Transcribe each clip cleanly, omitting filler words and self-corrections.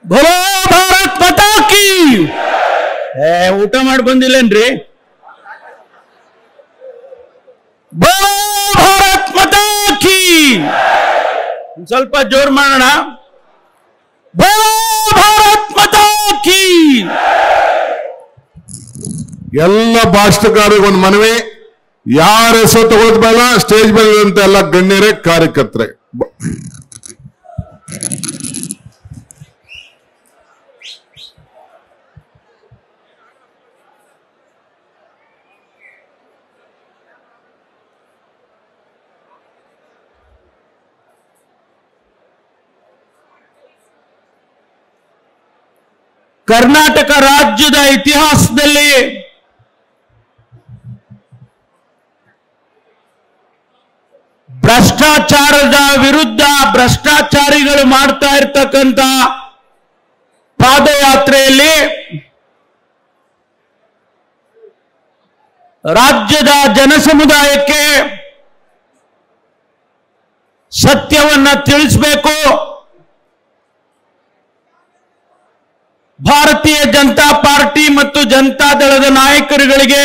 ಭಲೋ ಭಾರತ್ ಮಾತಾ ಕಿ ಊಟ ಮಾಡಿ ಬಂದಿಲ್ಲೇನ್ರಿ? ಭಲೋ ಭಾರತ್ ಮಾತಾ ಕಿ ಸ್ವಲ್ಪ ಜೋರ್ ಮಾಡೋಣ. ಭಲೋ ಭಾರತ್ ಮಾತಾ ಕಿ. ಎಲ್ಲ ಭಾಷಣಕಾರರಿಗೆ ಒಂದು ಮನವಿ, ಯಾರ ಹೆಸರು ತಗೊಳ್ಳೋದ್ ಬೇಡ, ಸ್ಟೇಜ್ ಮೇಲೆ ಇರುವಂತ ಎಲ್ಲ ಗಣ್ಯರೇ ಕಾರ್ಯಕರ್ತರೆ. ಕರ್ನಾಟಕ ರಾಜ್ಯದ ಇತಿಹಾಸದಲ್ಲಿ ಭ್ರಷ್ಟಾಚಾರದ ವಿರುದ್ಧ ಭ್ರಷ್ಟಾಚಾರಿಗಳು ಮಾಡ್ತಾ ಇರ್ತಕ್ಕಂಥ ಪಾದಯಾತ್ರೆಯಲ್ಲಿ ರಾಜ್ಯದ ಜನಸಮುದಾಯಕ್ಕೆ ಸತ್ಯವನ್ನ ತಿಳಿಸಬೇಕು. ಭಾರತೀಯ ಜನತಾ ಪಾರ್ಟಿ ಮತ್ತು ಜನತಾದಳದ ನಾಯಕರುಗಳಿಗೆ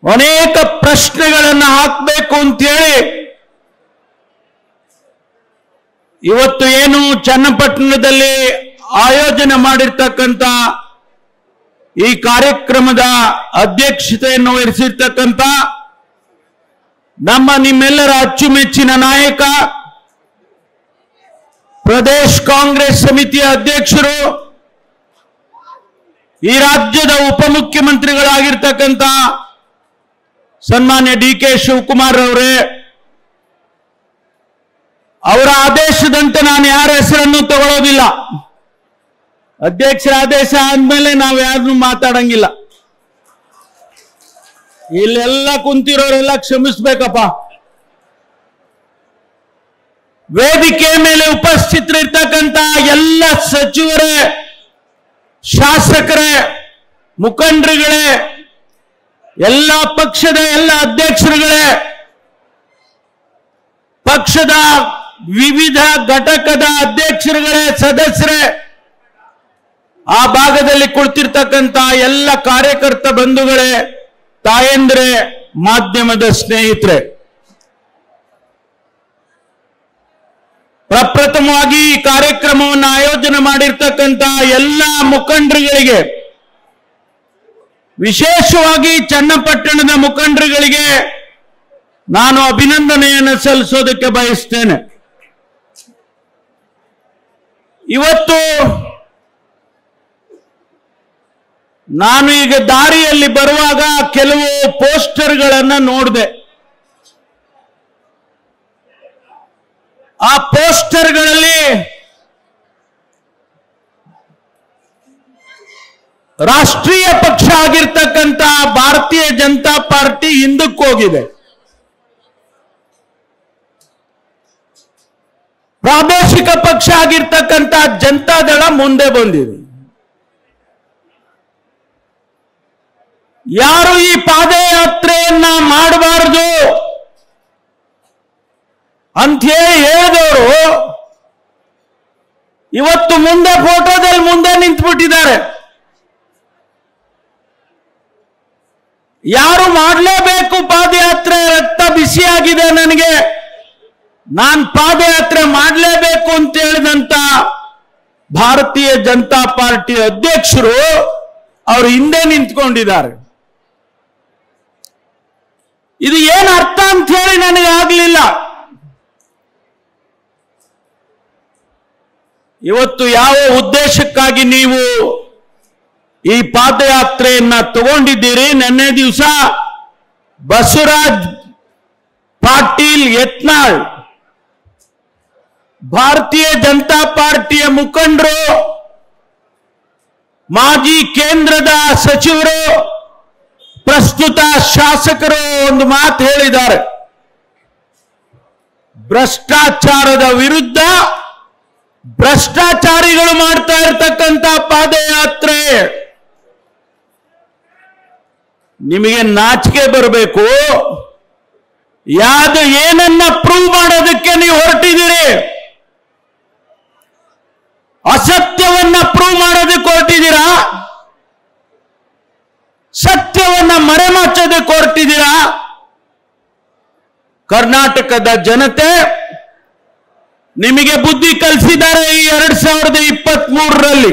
ಅನೇಕ ಪ್ರಶ್ನೆಗಳನ್ನು ಹಾಕಬೇಕು ಅಂತೇಳಿ ಇವತ್ತು ಏನು ಚನ್ನಪಟ್ಟಣದಲ್ಲಿ ಆಯೋಜನೆ ಮಾಡಿರ್ತಕ್ಕಂಥ ಈ ಕಾರ್ಯಕ್ರಮದ ಅಧ್ಯಕ್ಷತೆಯನ್ನು ವಹಿಸಿರ್ತಕ್ಕಂಥ ನಮ್ಮ ನಿಮ್ಮೆಲ್ಲರ ಅಚ್ಚುಮೆಚ್ಚಿನ ನಾಯಕ, ಪ್ರದೇಶ್ ಕಾಂಗ್ರೆಸ್ ಸಮಿತಿಯ ಅಧ್ಯಕ್ಷರು, ಈ ರಾಜ್ಯದ ಉಪಮುಖ್ಯಮಂತ್ರಿಗಳಾಗಿರ್ತಕ್ಕಂಥ ಸನ್ಮಾನ್ಯ ಡಿ.ಕೆ. ಶಿವಕುಮಾರ್ ಅವರೇ, ಅವರ ಆದೇಶದಂತೆ ನಾನು ಯಾರ ಹೆಸರನ್ನು ತಗೊಳ್ಳೋದಿಲ್ಲ. ಅಧ್ಯಕ್ಷರ ಆದೇಶ ಆದ್ಮೇಲೆ ನಾವು ಯಾರನ್ನು ಮಾತಾಡಂಗಿಲ್ಲ. ಇಲ್ಲೆಲ್ಲ ಕುಂತಿರೋರೆಲ್ಲ ಕ್ಷಮಿಸ್ಬೇಕಪ್ಪ. ವೇದಿಕೆ ಮೇಲೆ ಉಪಸ್ಥಿತರಿರ್ತಕ್ಕಂಥ ಎಲ್ಲ ಸಚಿವರೇ, ಶಾಸಕರೇ, ಮುಖಂಡರುಗಳೇ, ಎಲ್ಲ ಪಕ್ಷದ ಎಲ್ಲ ಅಧ್ಯಕ್ಷರುಗಳೇ, ಪಕ್ಷದ ವಿವಿಧ ಘಟಕದ ಅಧ್ಯಕ್ಷರುಗಳೇ, ಸದಸ್ಯರೇ, ಆ ಭಾಗದಲ್ಲಿ ಕುಳಿತಿರ್ತಕ್ಕಂಥ ಎಲ್ಲ ಕಾರ್ಯಕರ್ತ ಬಂಧುಗಳೇ, ತಾಯಂದ್ರೆ, ಮಾಧ್ಯಮದ ಸ್ನೇಹಿತರೆ, ಪ್ರಪ್ರಥಮವಾಗಿ ಈ ಕಾರ್ಯಕ್ರಮವನ್ನು ಆಯೋಜನೆ ಮಾಡಿರ್ತಕ್ಕಂಥ ಎಲ್ಲ ಮುಖಂಡರುಗಳಿಗೆ, ವಿಶೇಷವಾಗಿ ಚನ್ನಪಟ್ಟಣದ ಮುಖಂಡರುಗಳಿಗೆ ನಾನು ಅಭಿನಂದನೆಯನ್ನು ಸಲ್ಲಿಸೋದಕ್ಕೆ ಬಯಸ್ತೇನೆ. ಇವತ್ತು ನಾನು ಈಗ ದಾರಿಯಲ್ಲಿ ಬರುವಾಗ ಕೆಲವು ಪೋಸ್ಟರ್ಗಳನ್ನು ನೋಡಿದೆ. ಆ ಪೋಸ್ಟರ್ಗಳಲ್ಲಿ ರಾಷ್ಟ್ರೀಯ ಪಕ್ಷ ಆಗಿರ್ತಕ್ಕಂಥ ಭಾರತೀಯ ಜನತಾ ಪಾರ್ಟಿ ಹಿಂದಕ್ಕೆ ಹೋಗಿದೆ, ಪ್ರಾದೇಶಿಕ ಪಕ್ಷ ಆಗಿರ್ತಕ್ಕಂಥ ಜನತಾದಳ ಮುಂದೆ ಬಂದಿದೆ. ಯಾರು ಈ ಪಾದಯಾತ್ರೆಯನ್ನ ಮಾಡಬಾರದು ಅಂತ ಹೇಳಿದವರು ಇವತ್ತು ಮುಂದೆ ಫೋಟೋದಲ್ಲಿ ಮುಂದೆ ನಿಂತುಬಿಟ್ಟಿದ್ದಾರೆ. ಯಾರು ಮಾಡಲೇಬೇಕು ಪಾದಯಾತ್ರೆ, ರಕ್ತ ಬಿಸಿಯಾಗಿದೆ ನನಗೆ, ನಾನು ಪಾದಯಾತ್ರೆ ಮಾಡಲೇಬೇಕು ಅಂತ ಹೇಳಿದಂತ ಭಾರತೀಯ ಜನತಾ ಪಾರ್ಟಿ ಅಧ್ಯಕ್ಷರು ಅವರು ಹಿಂದೆ ನಿಂತ್ಕೊಂಡಿದ್ದಾರೆ. ಇದು ಏನು ಅರ್ಥ ಅಂತ ಹೇಳಿ ನನಗೆ ಆಗಲಿಲ್ಲ. ಇವತ್ತು ಯಾವ ಉದ್ದೇಶಕ್ಕಾಗಿ ನೀವು ಈ ಪಾದಯಾತ್ರೆಯನ್ನ ತಗೊಂಡಿದ್ದೀರಿ? ನಿನ್ನೆ ದಿವಸ ಬಸವರಾಜ್ ಪಾಟೀಲ್ ಯತ್ನಾಳ್, ಭಾರತೀಯ ಜನತಾ ಪಾರ್ಟಿಯ ಮುಖಂಡರು, ಮಾಜಿ ಕೇಂದ್ರದ ಸಚಿವರು, ಪ್ರಸ್ತುತ ಶಾಸಕರು ಒಂದು ಮಾತು ಹೇಳಿದ್ದಾರೆ. ಭ್ರಷ್ಟಾಚಾರದ ವಿರುದ್ಧ ಭ್ರಷ್ಟಾಚಾರಿಗಳು ಮಾಡ್ತಾ ಇರತಕ್ಕಂತ ಪಾದಯಾತ್ರೆ, ನಿಮಗೆ ನಾಚಿಕೆ ಬರಬೇಕು. ಯಾವುದು ಏನನ್ನ ಪ್ರೂವ್ ಮಾಡೋದಕ್ಕೆ ನೀವು ಹೊರಟಿದ್ದೀರಿ? ಪ್ರೂವ್ ಮಾಡೋದಕ್ಕೆ ಹೊರಟಿದ್ದೀರಾ, ಸತ್ಯವನ್ನ ಮರೆಮಾಚೋದಕ್ಕೆ ಹೊರಟಿದ್ದೀರಾ. ಕರ್ನಾಟಕದ ಜನತೆ ನಿಮಗೆ ಬುದ್ಧಿ ಕಲಿಸಿದ್ದಾರೆ ಈ 2023ರಲ್ಲಿ.